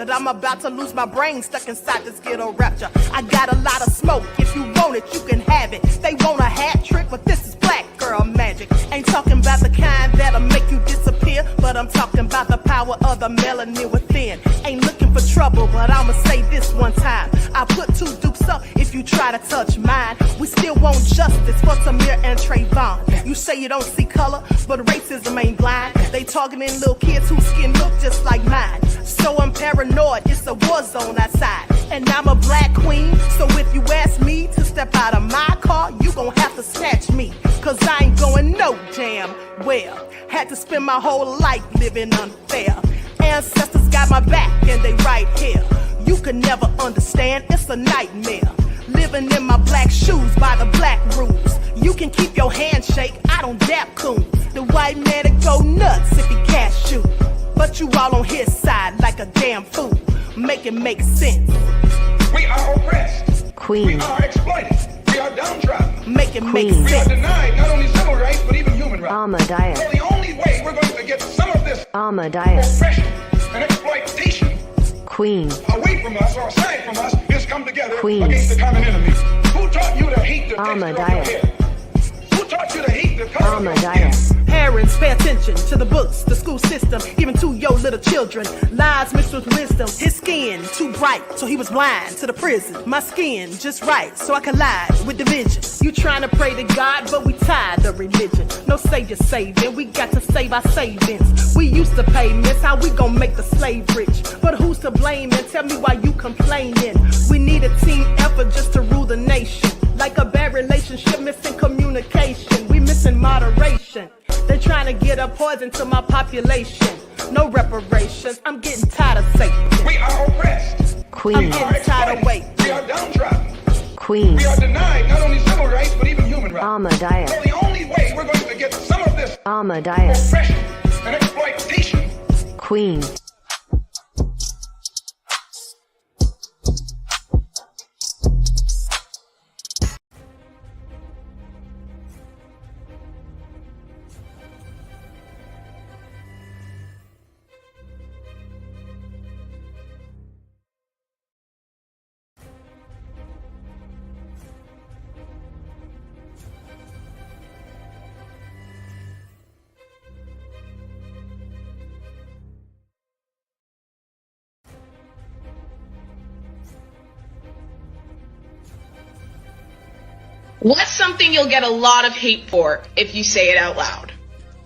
I'm about to lose my brain stuck inside this ghetto rapture. I got a lot of smoke. If you want it, you can have it. They want a hat trick, but this is black girl magic. Ain't talking about the kind that'll make you disappear, but I'm talking about the power of the melanin within. Ain't looking for trouble, but I'ma say this one time. I put two dupes up if you try to touch mine. We still want justice for Tamir and Trayvon. You say you don't see color, but racism ain't blind. They targeting little kids whose skin look just like mine. So I'm paranoid, it's a war zone outside. And I'm a black queen, so if you ask me to step out of my car, you gon' have to snatch me. Cause I ain't going no damn well. Had to spend my whole life living unfair. Ancestors got my back and they right here. You can never understand, it's a nightmare. Living in my black shoes by the black rules. You can keep your handshake, I don't dap coons. The white man that go nuts if he cash you. But you all on his side like a damn fool. Make it make sense. We are oppressed. Queen. We are exploited. We are downtrodden. Make it make sense. We are denied not only civil rights, but even human rights. Ahmadiyyah. So the only way we're going to get some of this Ahmadiyyah. oppression and exploitation Queen. away from us or aside from us is come together Queen. against the common enemy. Who taught you to hate the texture of your Ahmadiyyah. hair? Who taught you to hate the color of your skin? Ahmadiyyah. Parents, pay attention to the books, the school system, even to your little children. Lies mixed with wisdom. His skin too bright, so he was blind to the prison. My skin just right, so I collide with division. You trying to pray to God, but we tired of religion. No savior saving, we got to save our savings. We used to pay miss, how we gon' make the slave rich? But who's to blame, and tell me why you complaining? We need a team effort just to rule the nation. Like a bad relationship, missing communication. We missing moderation. They're trying to get a poison to my population. No reparations. I'm getting tired of Satan. We are oppressed. Queen. I'm getting tired of waiting. We are downtrodden. Queen. We are denied not only civil rights, but even human rights. Ahmadiyyah. So the only way we're going to get some of this Ahmadiyyah. oppression and exploitation. Queen. What's something you'll get a lot of hate for if you say it out loud?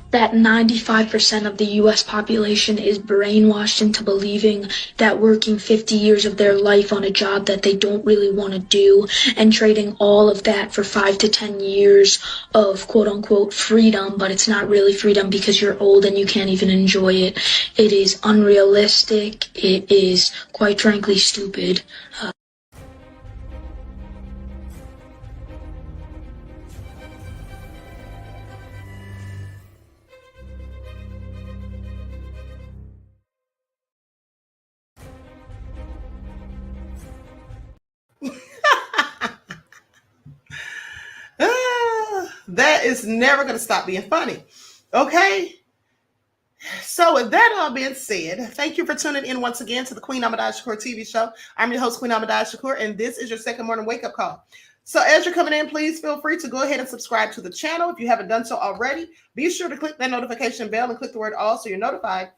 That 95% of the US population is brainwashed into believing that working 50 years of their life on a job that they don't really want to do and trading all of that for 5 to 10 years of quote-unquote freedom, but it's not really freedom because you're old and you can't even enjoy it. It is unrealistic. It is, quite frankly, stupid. That is never going to stop being funny. Okay? So with that all being said, thank you for tuning in once again to the Queen Ahmadiyyah Shakur TV show. I'm your host, Queen Ahmadiyyah Shakur, and this is your second morning wake-up call. So as you're coming in, please feel free to go ahead and subscribe to the channel. If you haven't done so already, be sure to click that notification bell and click the word all so you're notified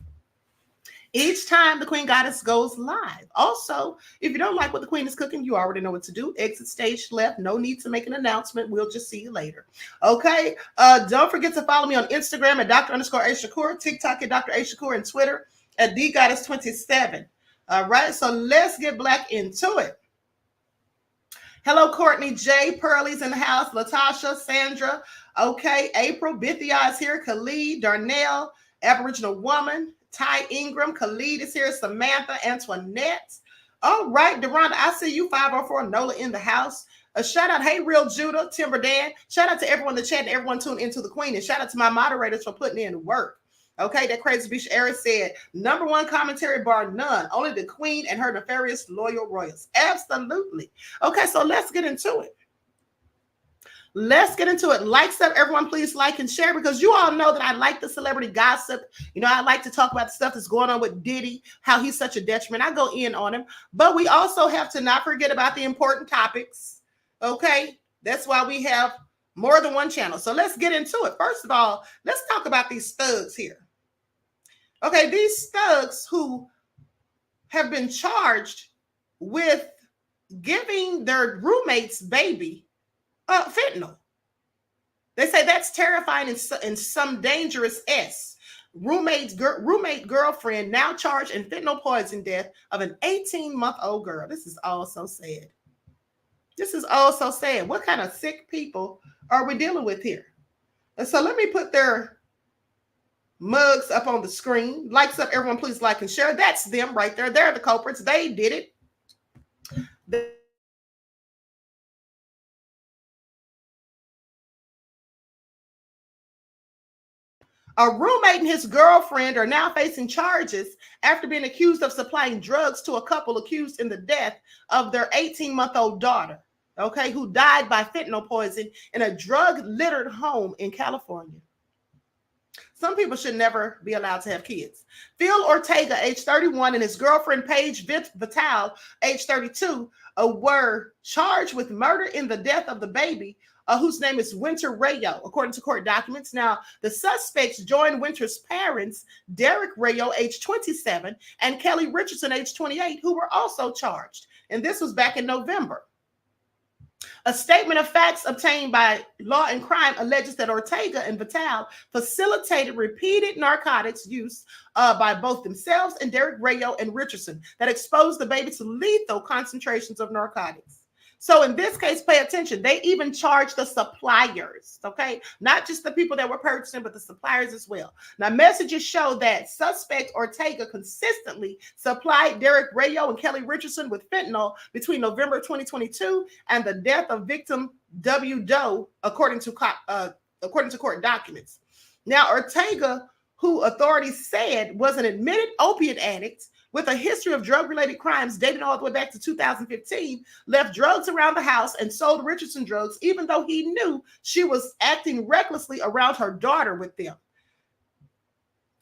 each time the Queen Goddess goes live. Also, if you don't like what the Queen is cooking, you already know what to do. Exit stage left. No need to make an announcement. We'll just see you later. Okay. Don't forget to follow me on Instagram at Dr._AShakur, TikTok at Dr. Shakur, and Twitter at DGoddess27. All right. So let's get black into it. Hello, Courtney J. Pearlie's in the house. Latasha, Sandra. Okay. April. Bithia is here. Khalid, Darnell, Aboriginal Woman. Ty Ingram, Khalid is here, Samantha, Antoinette. All right, Deronda, I see you, 504, Nola in the house. A shout out, hey, Real Judah, Timber Dan. Shout out to everyone in the chat and everyone tuned into the Queen. And shout out to my moderators for putting in work. Okay, that crazy bitch Eric said, #1 commentary bar none. Only the Queen and her nefarious loyal royals. Absolutely. Okay, so let's get into it. Let's get into it. Like stuff, everyone, please like and share, because you all know that I like the celebrity gossip. You know, I like to talk about the stuff that's going on with Diddy, how he's such a detriment. I go in on him, but we also have to not forget about the important topics. Okay, that's why we have more than one channel. So let's get into it. First of all, let's talk about these thugs here. Okay, these thugs who have been charged with giving their roommate's baby fentanyl. They say that's terrifying and some dangerous S. Roommate girlfriend now charged in fentanyl poison death of an 18-month-old girl. This is all so sad. This is all so sad. What kind of sick people are we dealing with here? And so let me put their mugs up on the screen. Likes up, everyone, please like and share. That's them right there. They're the culprits. They did it. A roommate and his girlfriend are now facing charges after being accused of supplying drugs to a couple accused in the death of their 18-month-old daughter, okay, who died by fentanyl poison in a drug-littered home in California. Some people should never be allowed to have kids. Phil Ortega, age 31, and his girlfriend, Paige Vital, age 32, were charged with murder in the death of the baby, whose name is Winter Rayo, according to court documents. Now, the suspects joined Winter's parents, Derek Rayo, age 27, and Kelly Richardson, age 28, who were also charged. And this was back in November. A statement of facts obtained by Law and Crime alleges that Ortega and Vital facilitated repeated narcotics use by both themselves and Derek Rayo and Richardson that exposed the baby to lethal concentrations of narcotics. So in this case, pay attention. They even charged the suppliers, okay? Not just the people that were purchasing, but the suppliers as well. Now, messages show that suspect Ortega consistently supplied Derek Rayo and Kelly Richardson with fentanyl between November 2022 and the death of victim W. Doe, according to court documents. Now, Ortega, who authorities said was an admitted opiate addict with a history of drug-related crimes dating all the way back to 2015, left drugs around the house and sold Richardson drugs, even though he knew she was acting recklessly around her daughter with them.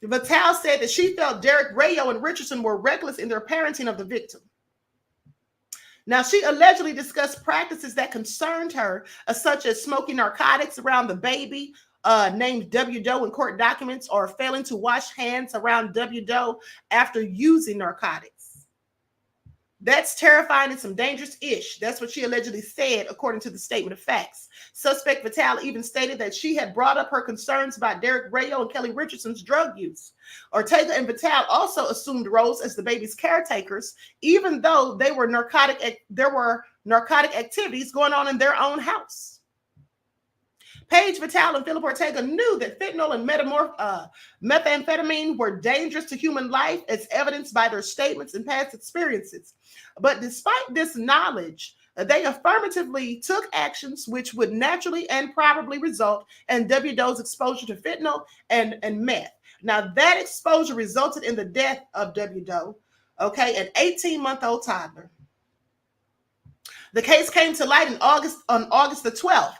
Vital said that she felt Derek Rayo and Richardson were reckless in their parenting of the victim. Now, she allegedly discussed practices that concerned her, such as smoking narcotics around the baby, named W. Doe in court documents, or failing to wash hands around W. Doe after using narcotics. That's terrifying and some dangerous ish. That's what she allegedly said, according to the statement of facts. Suspect Vital even stated that she had brought up her concerns about Derek Rayo and Kelly Richardson's drug use. Ortega and Vital also assumed roles as the baby's caretakers, even though there were narcotic activities going on in their own house. Paige Vital and Philip Ortega knew that fentanyl and methamphetamine were dangerous to human life, as evidenced by their statements and past experiences. But despite this knowledge, they affirmatively took actions which would naturally and probably result in W. Doe's exposure to fentanyl and meth. Now, that exposure resulted in the death of W. Doe, okay, an 18-month-old toddler. The case came to light on August the 12th.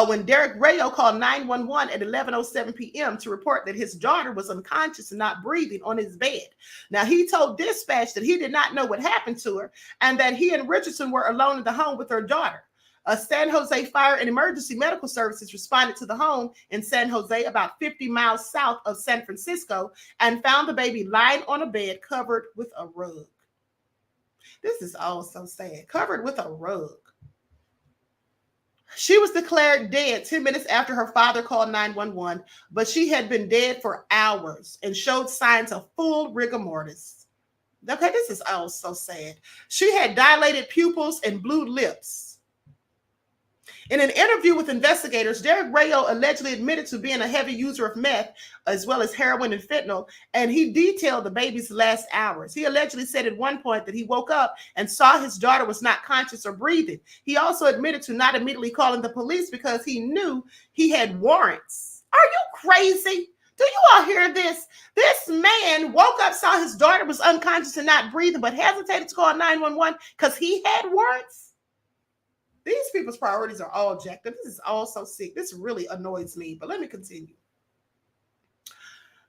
when Derek Rayo called 911 at 11:07 p.m. to report that his daughter was unconscious and not breathing on his bed. Now, he told dispatch that he did not know what happened to her and that he and Richardson were alone in the home with her daughter. San Jose Fire and Emergency Medical Services responded to the home in San Jose, about 50 miles south of San Francisco, and found the baby lying on a bed covered with a rug. This is all so sad. Covered with a rug. She was declared dead 10 minutes after her father called 911, but she had been dead for hours and showed signs of full rigor mortis. Okay, this is all so sad. She had dilated pupils and blue lips. In an interview with investigators, Derek Rayo allegedly admitted to being a heavy user of meth, as well as heroin and fentanyl, and he detailed the baby's last hours. He allegedly said at one point that he woke up and saw his daughter was not conscious or breathing. He also admitted to not immediately calling the police because he knew he had warrants. Are you crazy? Do you all hear this? This man woke up, saw his daughter was unconscious and not breathing, but hesitated to call 911 because he had warrants? These people's priorities are all jacked up. This is all so sick. This really annoys me, but let me continue.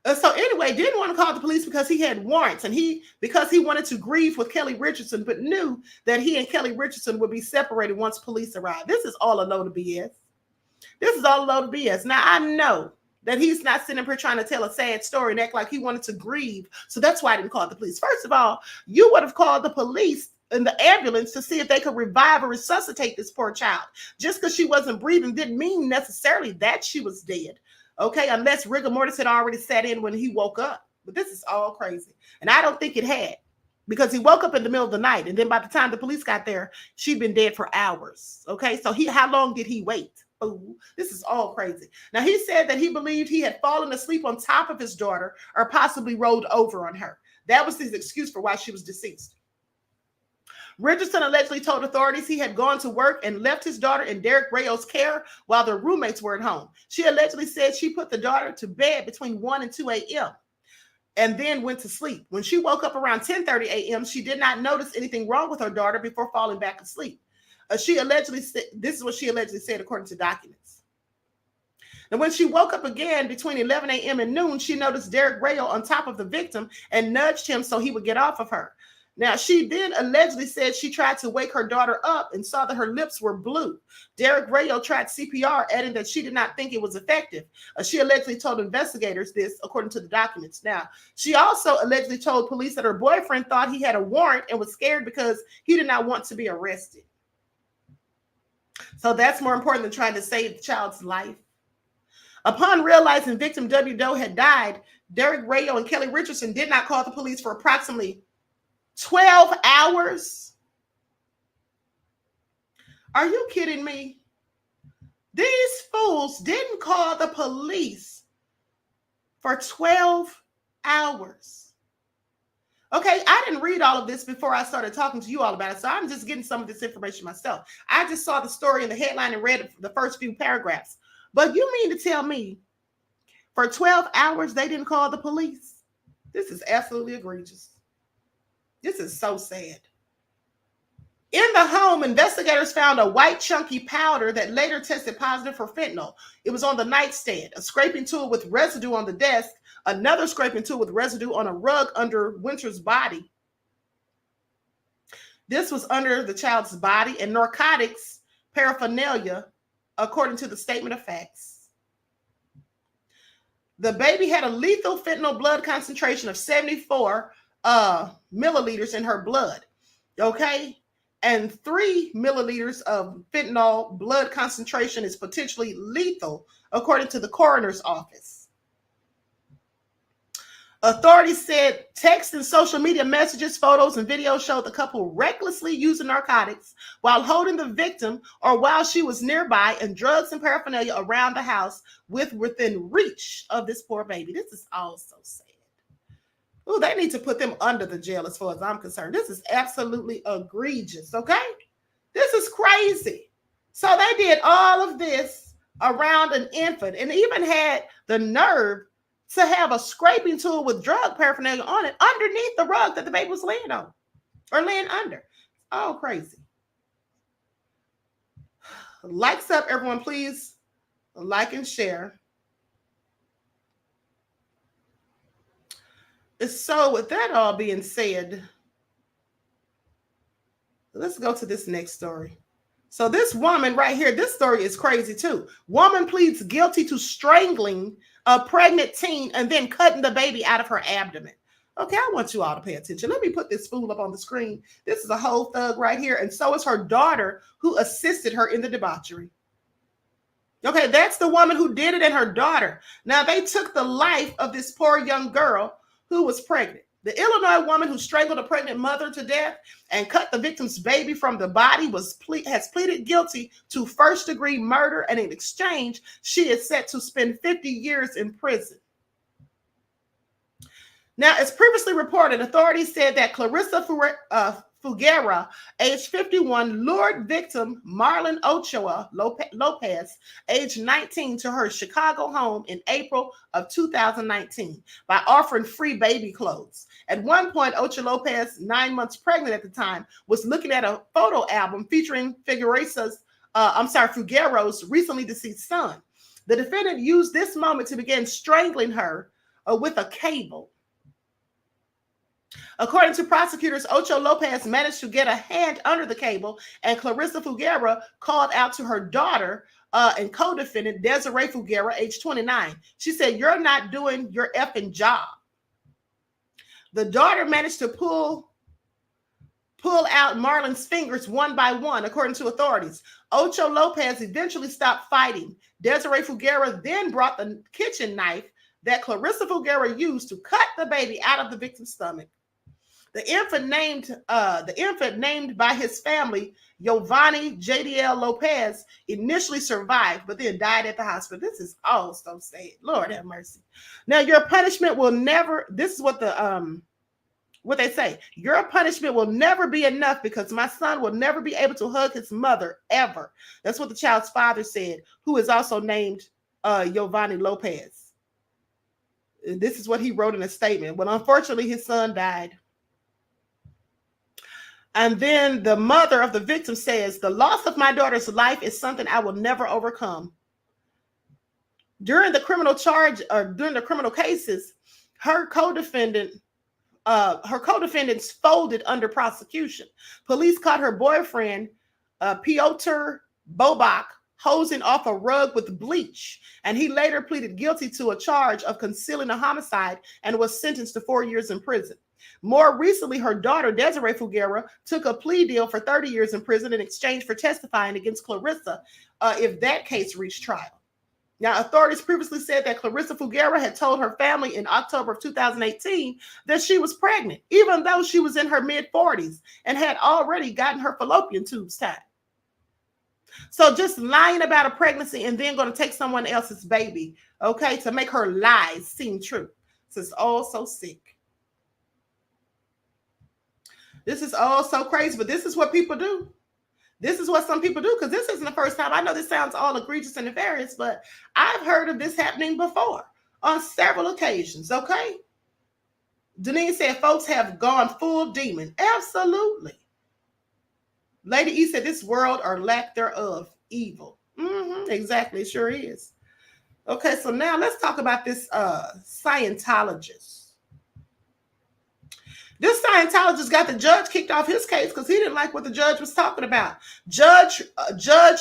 So anyway, didn't want to call the police because he had warrants and because he wanted to grieve with Kelly Richardson, but knew that he and Kelly Richardson would be separated once police arrived. This is all a load of BS. This is all a load of BS. Now, I know that he's not sitting up here trying to tell a sad story and act like he wanted to grieve. So that's why I didn't call the police. First of all, you would have called the police and the ambulance to see if they could revive or resuscitate this poor child. Just because she wasn't breathing didn't mean necessarily that she was dead. Okay, unless rigor mortis had already set in when he woke up. But this is all crazy. And I don't think it had, because he woke up in the middle of the night. And then by the time the police got there, she'd been dead for hours. Okay, so how long did he wait? Oh, this is all crazy. Now, he said that he believed he had fallen asleep on top of his daughter or possibly rolled over on her. That was his excuse for why she was deceased. Richardson allegedly told authorities he had gone to work and left his daughter in Derek Rayo's care while their roommates were at home. She allegedly said she put the daughter to bed between 1 and 2 a.m. and then went to sleep. When she woke up around 10:30 a.m., she did not notice anything wrong with her daughter before falling back asleep. She allegedly said, this is what she allegedly said according to documents. And when she woke up again between 11 a.m. and noon, she noticed Derek Rayo on top of the victim and nudged him so he would get off of her. Now, she then allegedly said she tried to wake her daughter up and saw that her lips were blue. Derek Rayo tried CPR, adding that she did not think it was effective. She allegedly told investigators this, according to the documents. Now, she also allegedly told police that her boyfriend thought he had a warrant and was scared because he did not want to be arrested. So that's more important than trying to save the child's life. Upon realizing victim W. Doe had died, Derek Rayo and Kelly Richardson did not call the police for approximately 12 hours? Are you kidding me? These fools didn't call the police for 12 hours. Okay, I didn't read all of this before I started talking to you all about it, so I'm just getting some of this information myself. I just saw the story in the headline and read the first few paragraphs. But you mean to tell me for 12 hours they didn't call the police? This is absolutely egregious. This is so sad. In the home, investigators found a white chunky powder that later tested positive for fentanyl. It was on the nightstand, a scraping tool with residue on the desk, another scraping tool with residue on a rug under Winter's body. This was under the child's body, and narcotics paraphernalia, according to the statement of facts. The baby had a lethal fentanyl blood concentration of 74 milliliters in her blood, okay? And 3 milliliters of fentanyl blood concentration is potentially lethal, according to the coroner's office. Authorities said text and social media messages, photos, and videos showed the couple recklessly using narcotics while holding the victim or while she was nearby, and drugs and paraphernalia around the house within reach of this poor baby. This is all so sad. Oh, they need to put them under the jail as far as I'm concerned. This is absolutely egregious, okay? This is crazy. So they did all of this around an infant and even had the nerve to have a scraping tool with drug paraphernalia on it underneath the rug that the baby was laying on or laying under. Oh, crazy. Likes up, everyone, please. Like and share. So with that all being said, let's go to this next story. So this woman right here, this story is crazy too. Woman pleads guilty to strangling a pregnant teen and then cutting the baby out of her abdomen. Okay, I want you all to pay attention. Let me put this fool up on the screen. This is a whole thug right here. And so is her daughter who assisted her in the debauchery. Okay, that's the woman who did it and her daughter. Now, they took the life of this poor young girl who was pregnant. The Illinois woman who strangled a pregnant mother to death and cut the victim's baby from the body has pleaded guilty to first-degree murder, and in exchange, she is set to spend 50 years in prison. Now, as previously reported, authorities said that Clarissa Figuera, age 51, lured victim Marlon Ochoa Lopez, age 19, to her Chicago home in April of 2019 by offering free baby clothes. At one point, Ochoa Lopez, 9 months pregnant at the time, was looking at a photo album featuring Figueroa's recently deceased son. The defendant used this moment to begin strangling her with a cable. According to prosecutors, Ocho Lopez managed to get a hand under the cable, and Clarissa Figuera called out to her daughter and co-defendant, Desiree Figuera, age 29. She said, "You're not doing your effing job." The daughter managed to pull out Marlon's fingers one by one, according to authorities. Ocho Lopez eventually stopped fighting. Desiree Figuera then brought the kitchen knife that Clarissa Figuera used to cut the baby out of the victim's stomach. The infant named by his family, Giovanni JDL Lopez, initially survived, but then died at the hospital. This is all so sad. Lord have mercy. Now, your punishment will never, this is what they say, your punishment will never be enough because my son will never be able to hug his mother ever. That's what the child's father said, who is also named Giovanni Lopez. This is what he wrote in a statement. Well, unfortunately, his son died. And then the mother of the victim says, "The loss of my daughter's life is something I will never overcome." During the criminal cases, her co-defendants folded under prosecution. Police caught her boyfriend, Piotr Bobak, hosing off a rug with bleach, and he later pleaded guilty to a charge of concealing a homicide and was sentenced to 4 years in prison. More recently, her daughter, Desiree Figuera, took a plea deal for 30 years in prison in exchange for testifying against Clarissa if that case reached trial. Now, authorities previously said that Clarissa Figuera had told her family in October of 2018 that she was pregnant, even though she was in her mid-40s and had already gotten her fallopian tubes tied. So just lying about a pregnancy and then going to take someone else's baby, okay, to make her lies seem true. This is all so sick. This is all so crazy, but this is what people do. This is what some people do, because this isn't the first time. I know this sounds all egregious and nefarious, but I've heard of this happening before on several occasions, okay? Denise said folks have gone full demon. Absolutely. Lady E said this world or lack thereof evil. Exactly, it sure is. Okay, so now let's talk about this Scientologist. This Scientologist got the judge kicked off his case because he didn't like what the judge was talking about. Judge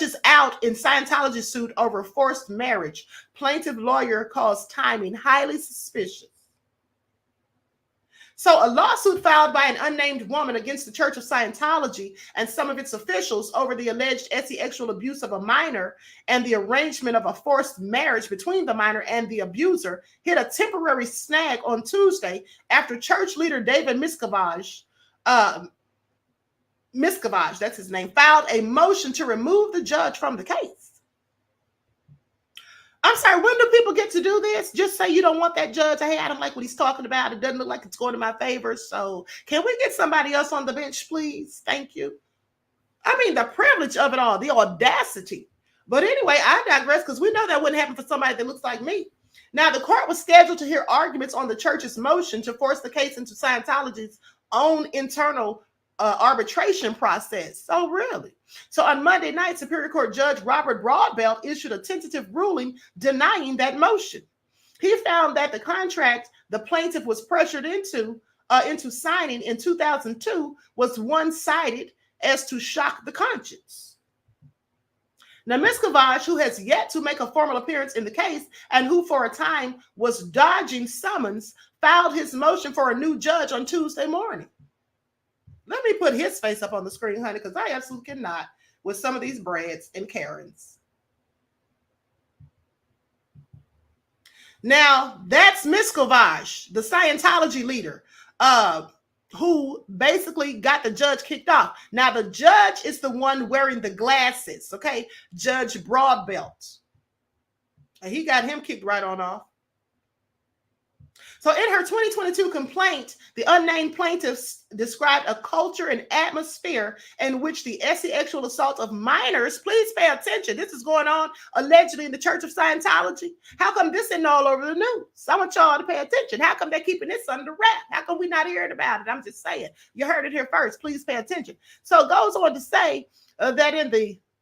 is out in Scientology suit over forced marriage. Plaintiff lawyer calls timing highly suspicious. So a lawsuit filed by an unnamed woman against the Church of Scientology and some of its officials over the alleged sexual abuse of a minor and the arrangement of a forced marriage between the minor and the abuser hit a temporary snag on Tuesday after church leader David Miscavige, that's his name, filed a motion to remove the judge from the case. I'm sorry, when do people get to do this? Just say you don't want that judge. Hey, I don't like what he's talking about. It doesn't look like it's going to my favor. So can we get somebody else on the bench, please? Thank you. I mean, the privilege of it all, the audacity. But anyway, I digress because we know that wouldn't happen for somebody that looks like me. Now, the court was scheduled to hear arguments on the church's motion to force the case into Scientology's own internal arbitration process. Oh, really? So on Monday night, Superior Court Judge Robert Broadbelt issued a tentative ruling denying that motion. He found that the contract the plaintiff was pressured into signing in 2002 was one-sided as to shock the conscience. Now, Miscavige, who has yet to make a formal appearance in the case and who for a time was dodging summons, filed his motion for a new judge on Tuesday morning. Let me put his face up on the screen, honey, because I absolutely cannot with some of these Brads and Karens. Now, that's Miscavige, the Scientology leader, who basically got the judge kicked off. Now, the judge is the one wearing the glasses, okay? Judge Broadbelt. And he got him kicked right on off. So in her 2022 complaint, the unnamed plaintiffs described a culture and atmosphere in which the sexual assault of minors, please pay attention, this is going on allegedly in the Church of Scientology. How come this isn't all over the news? I want y'all to pay attention. How come they're keeping this under wrap? How come we're not hearing about it? I'm just saying. You heard it here first. Please pay attention. So it goes on to say that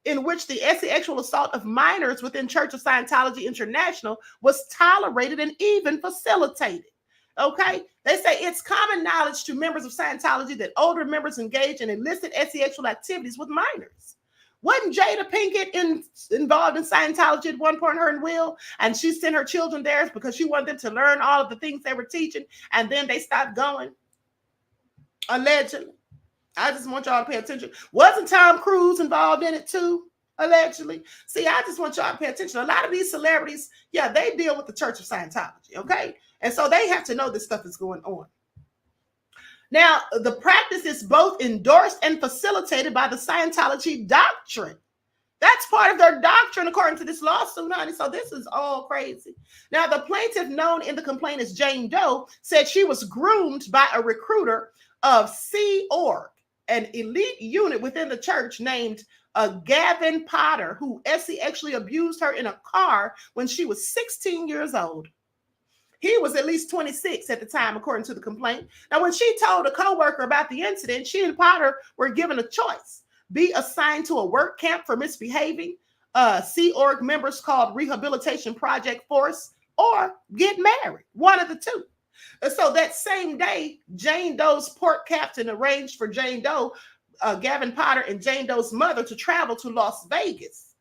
in which the sexual assault of minors within Church of Scientology International was tolerated and even facilitated. Okay, they say it's common knowledge to members of Scientology that older members engage in illicit sexual activities with minors. Wasn't Jada Pinkett involved in Scientology at one point, her and Will, and she sent her children there because she wanted them to learn all of the things they were teaching, and then they stopped going? Allegedly. I just want y'all to pay attention. Wasn't Tom Cruise involved in it too? Allegedly. See, I just want y'all to pay attention. A lot of these celebrities, yeah, they deal with the Church of Scientology, okay? And so they have to know this stuff is going on. Now, the practice is both endorsed and facilitated by the Scientology doctrine. That's part of their doctrine, according to this lawsuit, honey. So this is all crazy. Now, the plaintiff, known in the complaint as Jane Doe, said she was groomed by a recruiter of Sea Org, an elite unit within the church named Gavin Potter, who actually abused her in a car when she was 16 years old. He was at least 26 at the time, according to the complaint. Now, when she told a coworker about the incident, she and Potter were given a choice: be assigned to a work camp for misbehaving, Sea Org members called Rehabilitation Project Force, or get married, one of the two. And so that same day, Jane Doe's port captain arranged for Jane Doe, Gavin Potter, and Jane Doe's mother to travel to Las Vegas,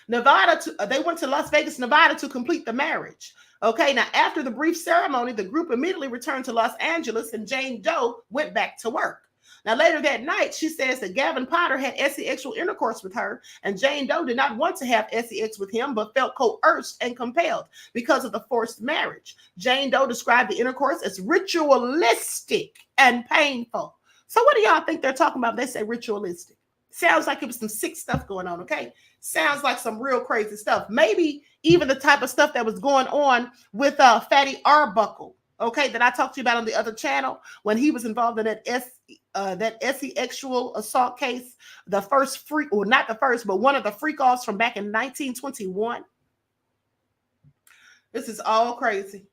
Nevada. They went to Las Vegas, Nevada to complete the marriage. Okay, now after the brief ceremony, the group immediately returned to Los Angeles and Jane Doe went back to work. Now later that night, she says that Gavin Potter had sexual intercourse with her, and Jane Doe did not want to have sex with him, but felt coerced and compelled because of the forced marriage. Jane Doe described the intercourse as ritualistic and painful. So what do y'all think they're talking about? They say ritualistic. Sounds like it was some sick stuff going on, okay? Sounds like some real crazy stuff. Maybe even the type of stuff that was going on with Fatty Arbuckle, okay, that I talked to you about on the other channel when he was involved in that sexual assault case, the first freak, or not the first, but one of the freak-offs from back in 1921. This is all crazy.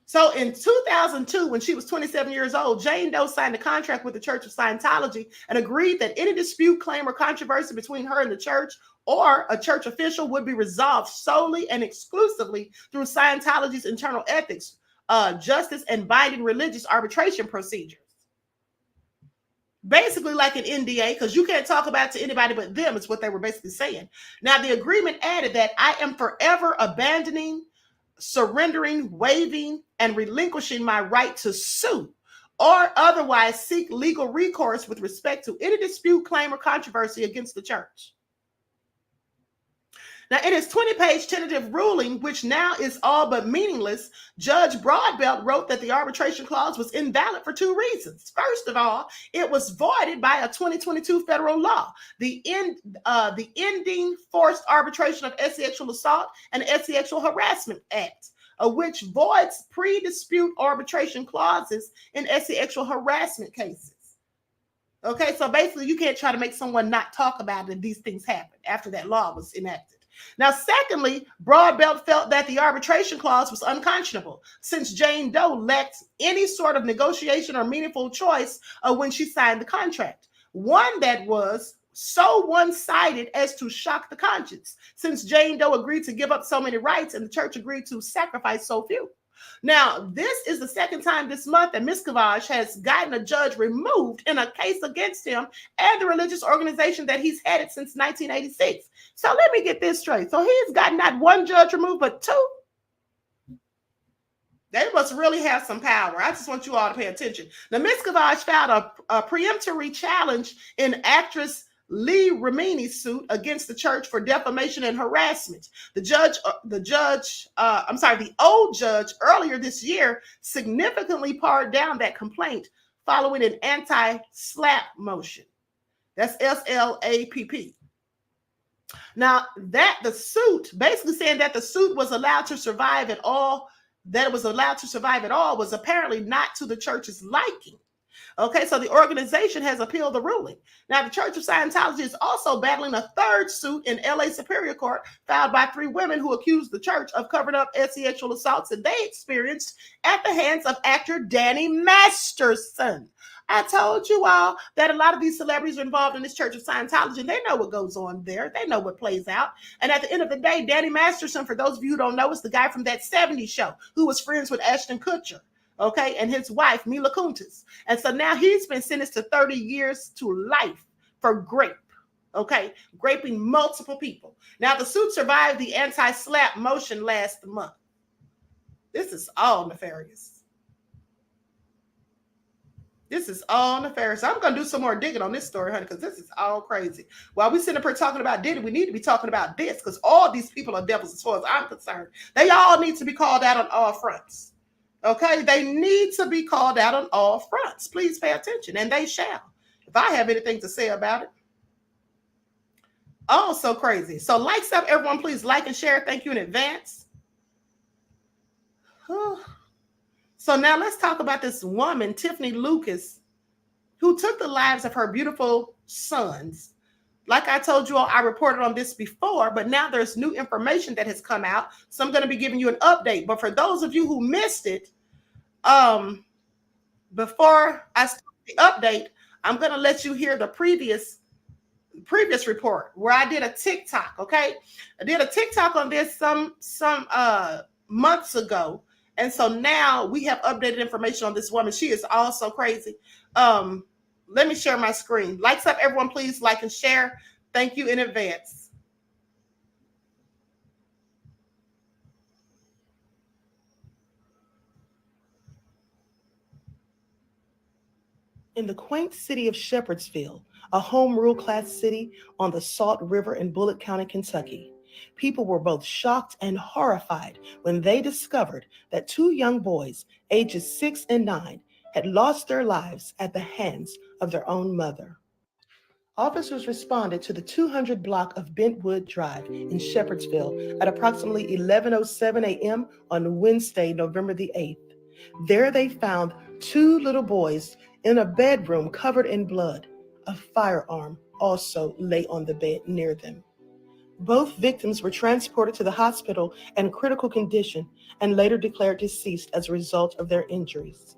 So in 2002, when she was 27 years old, Jane Doe signed a contract with the Church of Scientology and agreed that any dispute, claim, or controversy between her and the church or a church official would be resolved solely and exclusively through Scientology's internal ethics, justice, and binding religious arbitration procedures. Basically like an NDA, because you can't talk about it to anybody but them, is what they were basically saying. Now, the agreement added that I am forever abandoning, surrendering, waiving, and relinquishing my right to sue or otherwise seek legal recourse with respect to any dispute, claim, or controversy against the church. Now, in his 20-page tentative ruling, which now is all but meaningless, Judge Broadbelt wrote that the arbitration clause was invalid for two reasons. First of all, it was voided by a 2022 federal law, the Ending Forced Arbitration of Sexual Assault and Sexual Harassment Act, which voids pre-dispute arbitration clauses in sexual harassment cases. Okay, so basically you can't try to make someone not talk about it if these things happen after that law was enacted. Now, secondly, Broadbelt felt that the arbitration clause was unconscionable since Jane Doe lacked any sort of negotiation or meaningful choice when she signed the contract. One that was so one-sided as to shock the conscience, since Jane Doe agreed to give up so many rights and the church agreed to sacrifice so few. Now, this is the second time this month that Miscavige has gotten a judge removed in a case against him and the religious organization that he's headed since 1986. So let me get this straight. So he's got not one judge removed, but two. They must really have some power. I just want you all to pay attention. Now, Miscavige filed a preemptory challenge in actress Lee Remini's suit against the church for defamation and harassment. The old judge earlier this year significantly pared down that complaint following an anti-SLAPP motion. That's SLAPP. Now, that the suit, basically saying that the suit was allowed to survive at all, was apparently not to the church's liking. Okay, so the organization has appealed the ruling. Now, the Church of Scientology is also battling a third suit in LA Superior Court filed by 3 women who accused the church of covering up sexual assaults that they experienced at the hands of actor Danny Masterson. I told you all that a lot of these celebrities are involved in this Church of Scientology, and they know what goes on there. They know what plays out. And at the end of the day, Danny Masterson, for those of you who don't know, is the guy from that 70s show who was friends with Ashton Kutcher. Okay, and his wife, Mila Kunis. And so now he's been sentenced to 30 years to life for grape. Okay, raping multiple people. Now, the suit survived the anti-SLAPP motion last month. This is all nefarious. I'm going to do some more digging on this story, honey, because this is all crazy. While we sitting up here talking about Diddy, we need to be talking about this, because all these people are devils as far as I'm concerned. They all need to be called out on all fronts. Okay, they need to be called out on all fronts. Please pay attention, and they shall. If I have anything to say about it. Oh, so crazy. So likes up, everyone. Please like and share. Thank you in advance. So now let's talk about this woman, Tiffanie Lucas, who took the lives of her beautiful sons. Like I told you all, I reported on this before, but now there's new information that has come out. So I'm going to be giving you an update. But for those of you who missed it, before I start the update, I'm going to let you hear the previous report where I did a TikTok. Okay, I did a TikTok on this some months ago, and so now we have updated information on this woman. She is also crazy. Let me share my screen. Likes up, everyone. Please like and share. Thank you in advance. In the quaint city of Shepherdsville, a home rule class city on the Salt River in Bullitt County, Kentucky, people were both shocked and horrified when they discovered that 2 young boys, ages 6 and 9, had lost their lives at the hands of their own mother. Officers responded to the 200 block of Bentwood Drive in Shepherdsville at approximately 11:07 a.m. on Wednesday, November the 8th. There they found 2 little boys in a bedroom covered in blood. A firearm also lay on the bed near them. Both victims were transported to the hospital in critical condition and later declared deceased as a result of their injuries.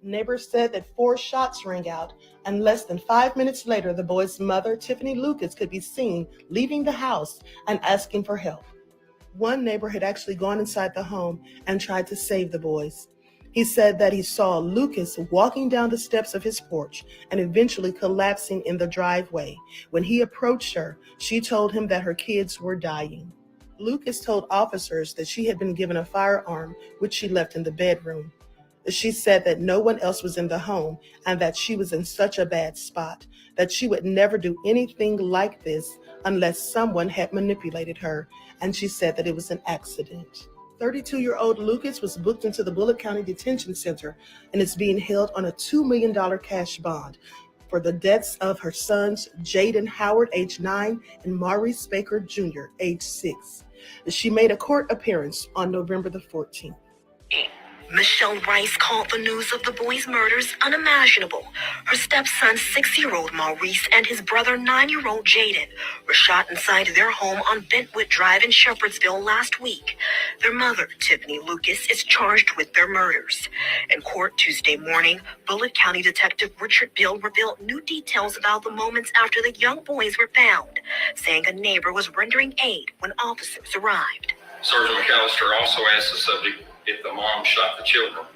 Neighbors said that 4 shots rang out, and less than 5 minutes later, the boys' mother, Tiffanie Lucas, could be seen leaving the house and asking for help. One neighbor had actually gone inside the home and tried to save the boys. He said that he saw Lucas walking down the steps of his porch and eventually collapsing in the driveway. When he approached her, she told him that her kids were dying. Lucas told officers that she had been given a firearm, which she left in the bedroom. She said that no one else was in the home and that she was in such a bad spot that she would never do anything like this unless someone had manipulated her, and she said that it was an accident. 32-year-old Lucas was booked into the Bullitt County Detention Center and is being held on a $2 million cash bond for the deaths of her sons, Jaden Howard, age 9, and Maurice Baker Jr., age 6. She made a court appearance on November the 14th. Michelle Rice called the news of the boys' murders unimaginable. Her stepson, 6-year-old Maurice, and his brother, 9-year-old Jaden, were shot inside their home on Bentwood Drive in Shepherdsville last week. Their mother, Tiffanie Lucas, is charged with their murders. In court Tuesday morning, Bullitt County Detective Richard Bill revealed new details about the moments after the young boys were found, saying a neighbor was rendering aid when officers arrived. Sergeant McAllister also asked the subject if the mom shot the children.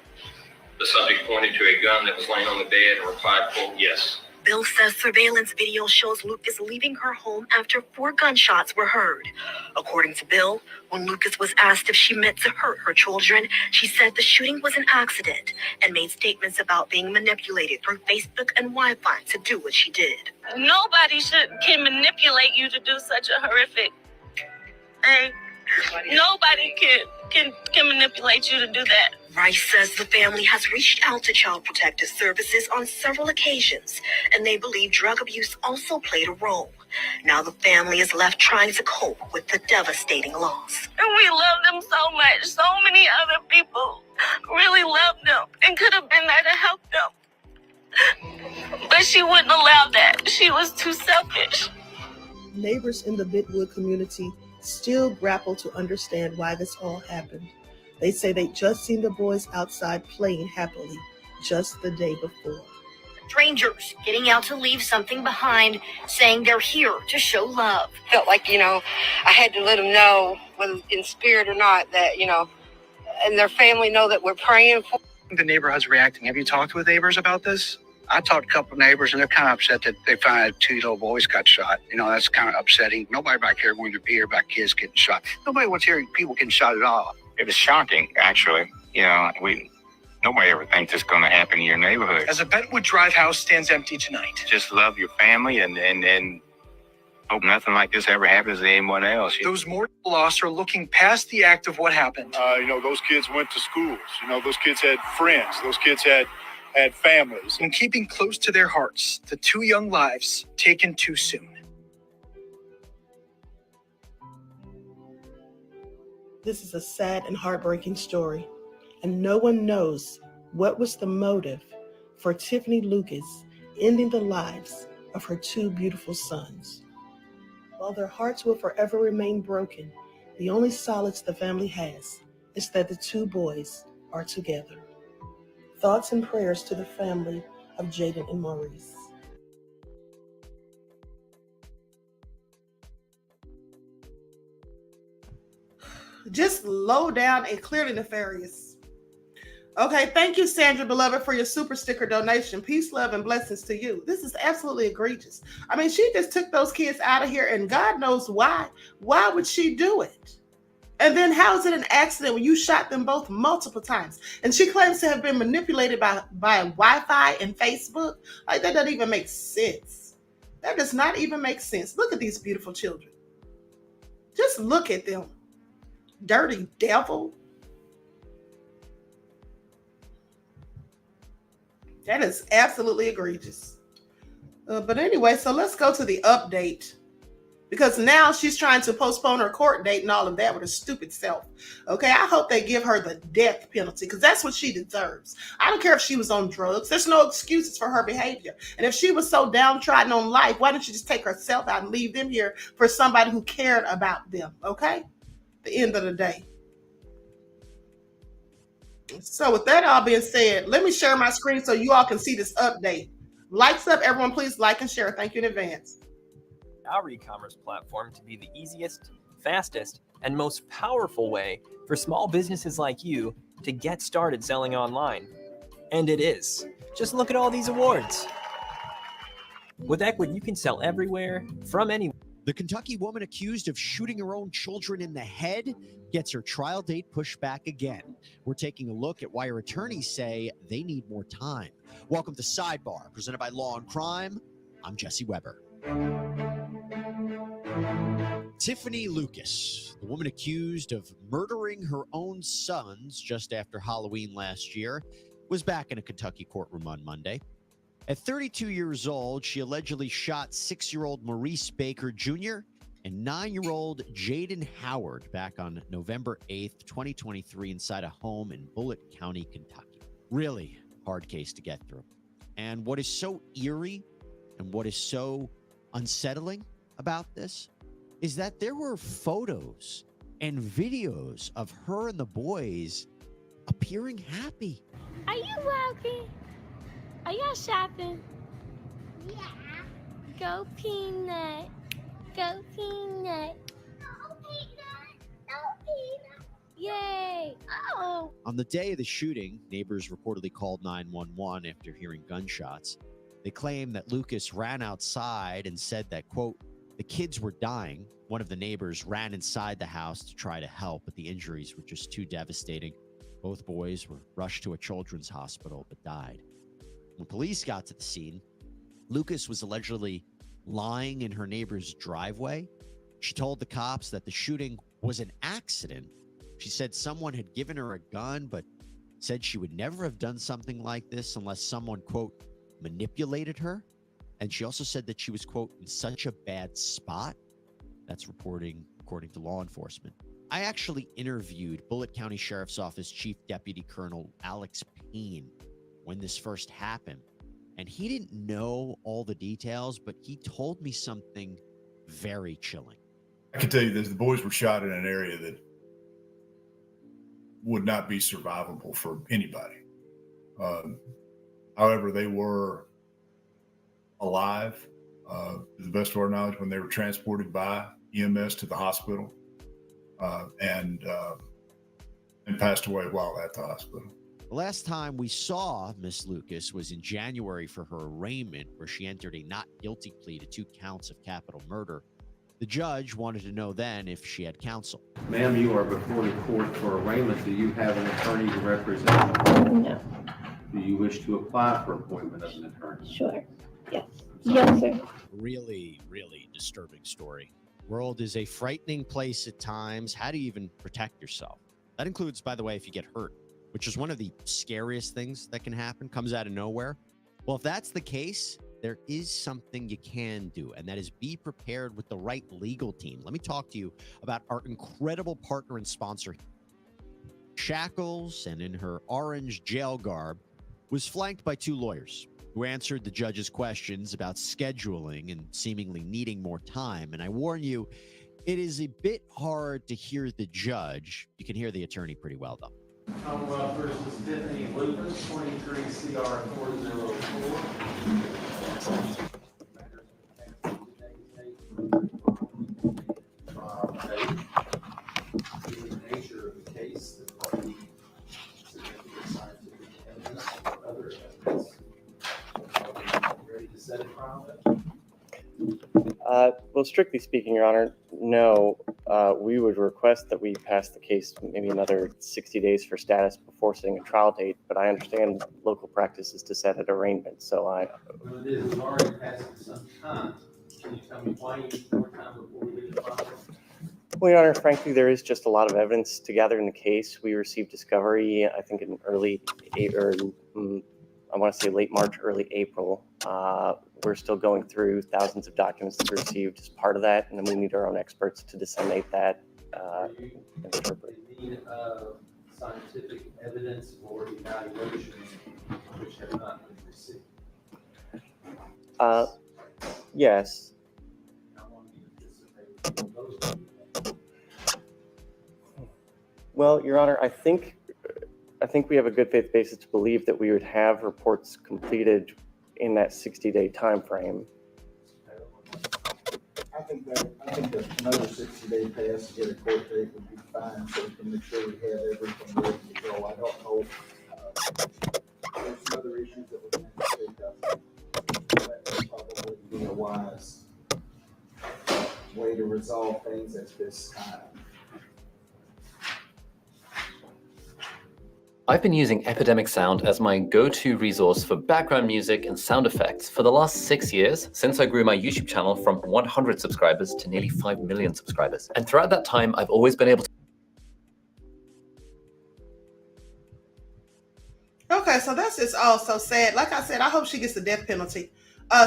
The subject pointed to a gun that was laying on the bed and replied, quote, yes. Bill says surveillance video shows Lucas leaving her home after 4 gunshots were heard. According to Bill, when Lucas was asked if she meant to hurt her children, she said the shooting was an accident and made statements about being manipulated through Facebook and Wi-Fi to do what she did. Nobody can manipulate you to do such a horrific thing. Nobody can manipulate you to do that. Rice says the family has reached out to Child Protective Services on several occasions, and they believe drug abuse also played a role. Now the family is left trying to cope with the devastating loss. And we love them so much. So many other people really love them and could have been there to help them. But she wouldn't allow that. She was too selfish. Neighbors in the Bentwood community still grapple to understand why this all happened. They say they just seen the boys outside playing happily just the day before. Strangers getting out to leave something behind, saying they're here to show love. Felt like, I had to let them know, whether in spirit or not, that, and their family know that we're praying for. The neighborhood's reacting. Have you talked with neighbors about this? I talked to a couple of neighbors, and they're kind of upset that they find 2 little boys got shot. That's kind of upsetting. Nobody back here wanted to hear about kids getting shot. Nobody wants to hear people getting shot at all. It was shocking, actually. Nobody ever thinks it's going to happen in your neighborhood. As a Bentwood Drive house stands empty tonight. Just love your family and hope nothing like this ever happens to anyone else. Those mortal loss are looking past the act of what happened. Those kids went to schools. Those kids had friends. Those kids had families. And keeping close to their hearts, the 2 young lives taken too soon. This is a sad and heartbreaking story, and no one knows what was the motive for Tiffanie Lucas ending the lives of her 2 beautiful sons. While their hearts will forever remain broken, the only solace the family has is that the 2 boys are together. Thoughts and prayers to the family of Jaden and Maurice. Just low down and clearly nefarious. Okay, thank you, Sandra Beloved, for your super sticker donation. Peace, love, and blessings to you. This is absolutely egregious. I mean, she just took those kids out of here, and God knows why. Why would she do it? And then how is it an accident when you shot them both multiple times? And she claims to have been manipulated by Wi-Fi and Facebook. Like, that doesn't even make sense. That does not even make sense. Look at these beautiful children. Just look at them. Dirty devil. That is absolutely egregious. But anyway, so let's go to the update. Because now she's trying to postpone her court date and all of that with her stupid self. Okay, I hope they give her the death penalty because that's what she deserves. I don't care if she was on drugs. There's no excuses for her behavior. And if she was so downtrodden on life, why don't she just take herself out and leave them here for somebody who cared about them, okay? The end of the day. So with that all being said, let me share my screen so you all can see this update. Likes up, everyone, please like and share. Thank you in advance. Our e-commerce platform to be the easiest, fastest, and most powerful way for small businesses like you to get started selling online. And it is. Just look at all these awards. With Equid, you can sell everywhere, from anywhere. The Kentucky woman accused of shooting her own children in the head gets her trial date pushed back again. We're taking a look at why her attorneys say they need more time. Welcome to Sidebar, presented by Law and Crime. I'm Jesse Weber. Tiffanie Lucas, the woman accused of murdering her own sons just after Halloween last year, was back in a Kentucky courtroom on Monday. At 32 years old, she allegedly shot 6-year-old Maurice Baker Jr. and 9-year-old Jaden Howard back on November 8th, 2023, inside a home in Bullitt County, Kentucky. Really hard case to get through. And what is so eerie and what is so unsettling about this is that there were photos and videos of her and the boys appearing happy. Are you walking? Are y'all shopping? Yeah. Go Peanut. Go Peanut. Go Peanut. Go Peanut. Yay. Oh. On the day of the shooting, neighbors reportedly called 911 after hearing gunshots. They claim that Lucas ran outside and said that, quote, the kids were dying. One of the neighbors ran inside the house to try to help, but the injuries were just too devastating. Both boys were rushed to a children's hospital but died. When police got to the scene, Lucas was allegedly lying in her neighbor's driveway. She told the cops that the shooting was an accident. She said someone had given her a gun, but said she would never have done something like this unless someone, quote, manipulated her. And she also said that she was, quote, in such a bad spot. That's reporting according to law enforcement. I actually interviewed Bullitt County Sheriff's Office Chief Deputy Colonel Alex Payne when this first happened. And he didn't know all the details, but he told me something very chilling. I can tell you this, the boys were shot in an area that would not be survivable for anybody. However, they were alive, to the best of our knowledge, when they were transported by EMS to the hospital and passed away while at the hospital. The last time we saw Miss Lucas was in January for her arraignment, where she entered a not guilty plea to 2 counts of capital murder. The judge wanted to know then if she had counsel. Ma'am, you are before the court for arraignment. Do you have an attorney to represent you? No. Do you wish to apply for appointment of an attorney? Sure. Yes. Yes, sir. Really, really disturbing story. World is a frightening place at times. How do you even protect yourself? That includes, by the way, if you get hurt, which is one of the scariest things that can happen, comes out of nowhere. Well, if that's the case, there is something you can do, and that is be prepared with the right legal team. Let me talk to you about our incredible partner and sponsor. Shackles, and in her orange jail garb, was flanked by 2 lawyers who answered the judge's questions about scheduling and seemingly needing more time. And I warn you, it is a bit hard to hear the judge. You can hear the attorney pretty well, though. Commonwealth versus Tiffany Lucas, 23 CR 404. The nature of the case, the party, significant scientific evidence, or other evidence. Ready to set a trial? Well, strictly speaking, Your Honor, no. We would request that we pass the case maybe another 60 days for status before setting a trial date, but I understand local practice is to set an arraignment, so I... Well, it is. We've already passed some time. Can you tell me why you need more time before we get a trial? Well, Your Honor, frankly, there is just a lot of evidence to gather in the case. We received discovery, I think, in I want to say late March, early April. We're still going through thousands of documents that we received as part of that, and then we need our own experts to disseminate that. Do you need scientific evidence or evaluations which have not been received? Yes. How long do you anticipate those? Well, Your Honor, I think we have a good faith basis to believe that we would have reports completed in that 60-day time frame. I think that another 60-day pass to get a court date would be fine, so we can make sure we have everything ready to go. I don't know. There's some other issues that we're going to take up. That would probably be a wise way to resolve things at this time. I've been using Epidemic Sound as my go-to resource for background music and sound effects for the last 6 years, since I grew my YouTube channel from 100 subscribers to nearly 5 million subscribers. And throughout that time, I've always been able to... Okay, so that's just all so sad. Like I said, I hope she gets the death penalty.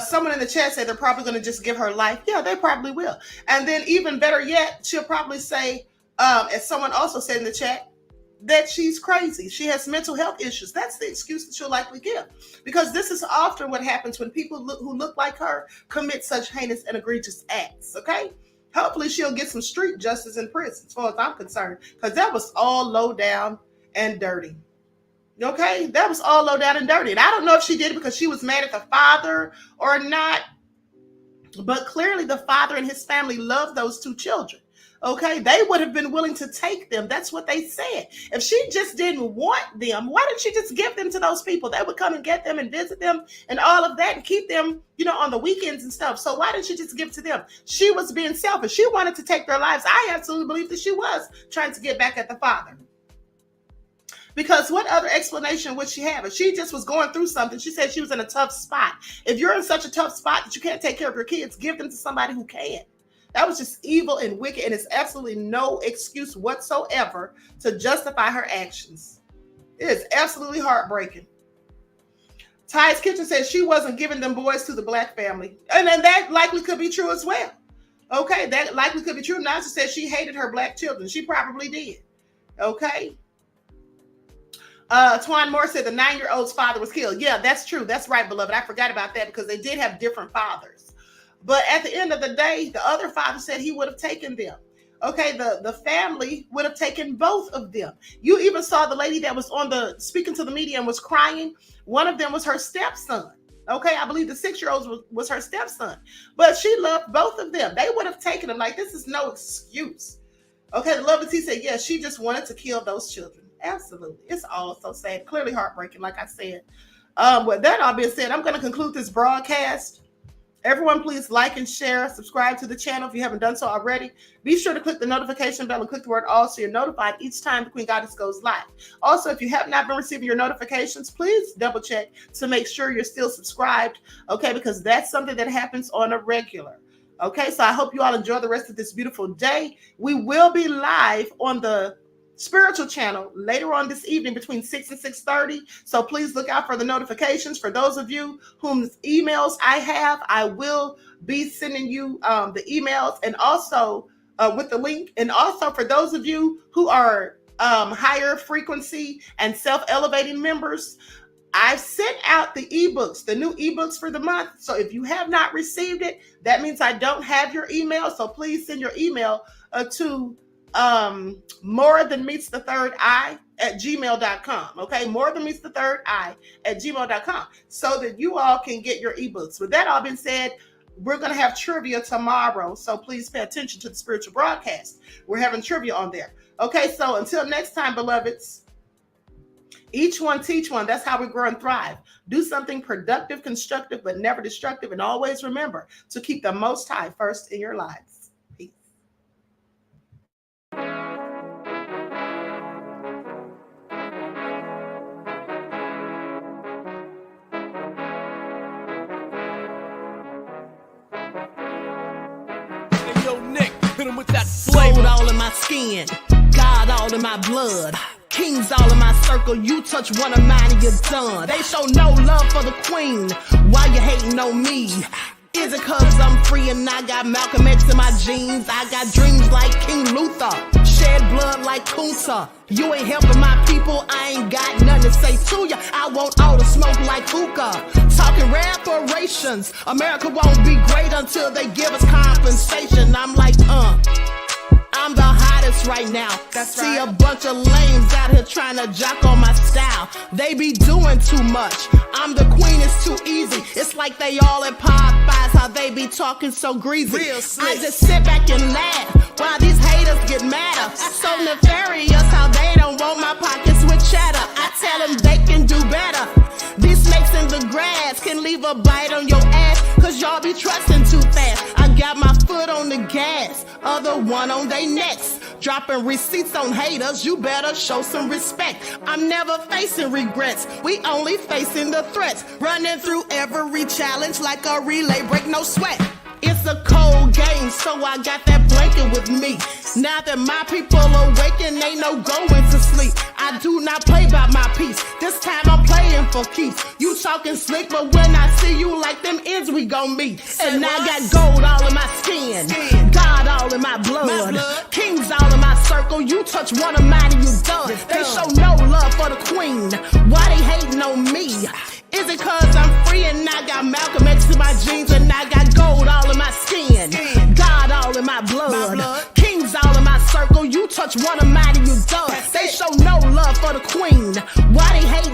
Someone in the chat said they're probably going to just give her life. Yeah, they probably will. And then even better yet, she'll probably say, as someone also said in the chat, that she's crazy. She has mental health issues. That's the excuse that she'll likely give. Because this is often what happens when people who look like her commit such heinous and egregious acts, okay? Hopefully she'll get some street justice in prison, as far as I'm concerned, because that was all low down and dirty. Okay? That was all low down and dirty. And I don't know if she did it because she was mad at the father or not, but clearly the father and his family loved those two children. Okay, they would have been willing to take them. That's what they said. If she just didn't want them, why didn't she just give them to those people? They would come and get them and visit them and all of that and keep them, you know, on the weekends and stuff. So why didn't she just give to them? She was being selfish. She wanted to take their lives. I absolutely believe that she was trying to get back at the father. Because what other explanation would she have? If she just was going through something, she said she was in a tough spot. If you're in such a tough spot that you can't take care of your kids, give them to somebody who can. That was just evil and wicked, and it's absolutely no excuse whatsoever to justify her actions. It is absolutely heartbreaking. Ty's Kitchen says she wasn't giving them boys to the black family. And then that likely could be true as well. Okay, that likely could be true. Now she says she hated her black children. She probably did. Okay. Twan Moore said the 9-year-old's father was killed. Yeah, that's true. That's right, beloved. I forgot about that because they did have different fathers. But at the end of the day, the other father said he would have taken them. Okay, the family would have taken both of them. You even saw the lady that was speaking to the media and was crying. One of them was her stepson. Okay, I believe the 6-year-old was her stepson. But she loved both of them. They would have taken them. Like, this is no excuse. Okay, the Lovely T said, yeah, she just wanted to kill those children. Absolutely. It's all so sad. Clearly heartbreaking, like I said. With that all being said, I'm going to conclude this broadcast. Everyone, please like and share, subscribe to the channel if you haven't done so already. Be sure to click the notification bell and click the word all so you're notified each time the Queen Goddess goes live. Also, if you have not been receiving your notifications, please double check to make sure you're still subscribed, okay, because that's something that happens on a regular. Okay, so I hope you all enjoy the rest of this beautiful day. We will be live on the spiritual channel later on this evening between 6 and 6:30. So please look out for the notifications. For those of you whose emails I have, I will be sending you the emails and also with the link. And also for those of you who are higher frequency and self-elevating members, I've sent out the ebooks, the new ebooks for the month. So if you have not received it, that means I don't have your email. So please send your email to morethanmeetsthethirdeye@gmail.com. Okay, morethanmeetsthethirdeye@gmail.com, so that you all can get your ebooks. With that all being said, we're going to have trivia tomorrow, so please pay attention to the spiritual broadcast. We're having trivia on there. Okay, so until next time, beloveds, each one teach one. That's how we grow and thrive. Do something productive, constructive, but never destructive, and always remember to keep the Most High first in your lives. Sold all in my skin, God all in my blood, kings all in my circle. You touch one of mine and you're done. They show no love for the queen. Why you hating on me? Is it cause I'm free and I got Malcolm X in my jeans? I got dreams like King Luther, shed blood like Kunta. You ain't helping my people, I ain't got nothing to say to ya. I want all the smoke like hookah. Talking reparations, America won't be great until they give us compensation. I'm like, I'm the hottest right now. That's See right. A bunch of lames out here trying to jock on my style. They be doing too much. I'm the queen, it's too easy. It's like they all at Popeyes, how they be talking so greasy. I just sit back and laugh while these haters get madder. So nefarious how they don't want my pockets with cheddar. I tell them they can do better. These snakes in the grass can leave a bite on your ass, cause y'all be trusting too fast. I got my foot on the gas, other one on they necks. Dropping receipts on haters, you better show some respect. I'm never facing regrets, we only facing the threats. Running through every challenge like a relay, break no sweat. It's a cold game, so I got that blanket with me. Now that my people awaken, ain't no going to sleep. I do not play by my piece. This time I'm playing for keeps. You talking slick, but when I see you like them ends, we gon' meet. And I got gold all in my skin, God all in my blood, kings all in my circle. You touch one of mine and you done. They show no love for the queen. Why they hating on me? Is it cause I'm free and I got Malcolm X in my jeans and I got gold all in my skin, God all in my blood, kings all in my circle. You touch one of mine and you done. They show no love for the queen. Why they hating